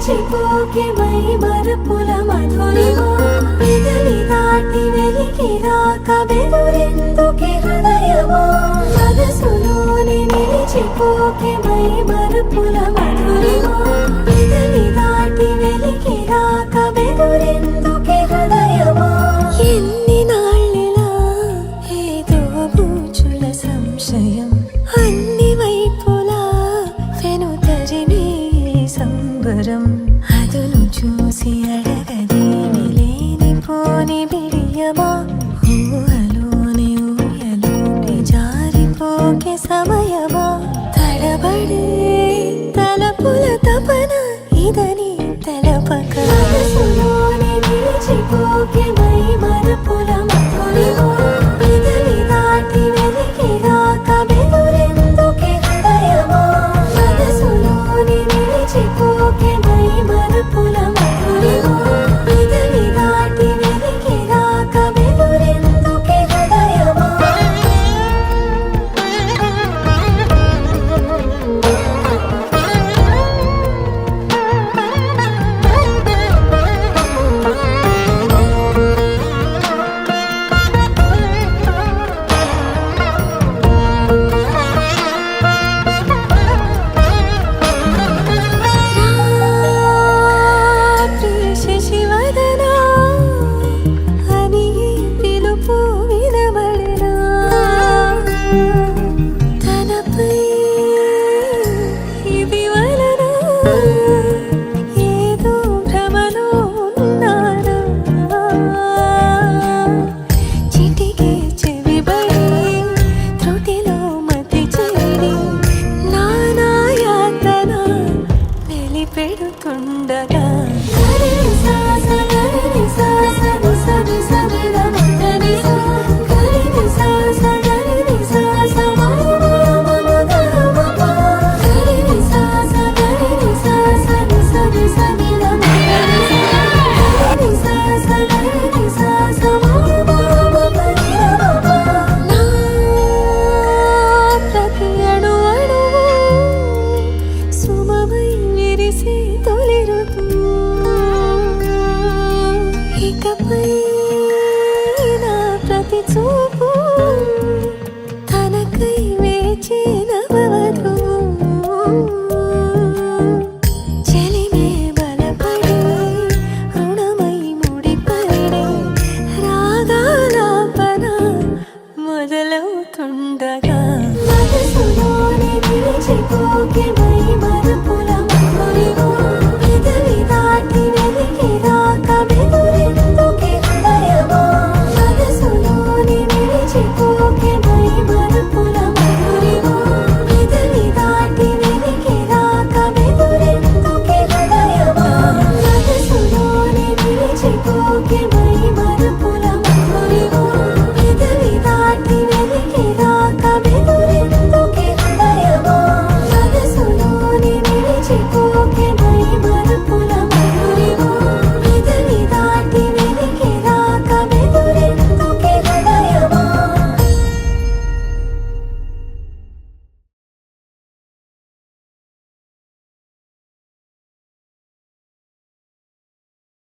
నిలిచిపోకే my మరపుల Madhurima పెదవి దాటి వెలికి రాక బెదురెందుకే హృదయమా మనసులోని నిలిచిపోకే మై మరపుల మధురిమా పెదవి దాటి వెలికి రాక బెదురెందుకే హృదయమా ఎన్ని నాళ్ళిలా ఏదో బూచుల సంశయం అన్ని వైపులా వెనుతరిమే సంబరం అదును చూసి అడగదేమి లేనిపోని బిడియమా ఊహలోని ఊయలోకి జారిపోకే సమయమా తడబడే తలపుల తపన ఇదని తెలపక మనసులోని నిలిచిపోకే మై మరపుల మధురిమా పెదవి దాటి వెలికి రాక బెదురెందుకే హృదయమా మనసులోని నిలిచిపోకే మై మరపుల మధురిమా పెదవి దాటి వెలికి రాక బెదురెందుకే హృదయమా శశివదనా అని పిలుపు వినబడనా తనపై ఇది వలన ఏదో భ్రమలో ఉన్నానా చిటికే చెవిబడి త్రుటిలో మతి చేరి నానా యాతన వెలిపెడుతుండగా సరి సా స గరి సా స ని స ని స ని ద మ ద ని సా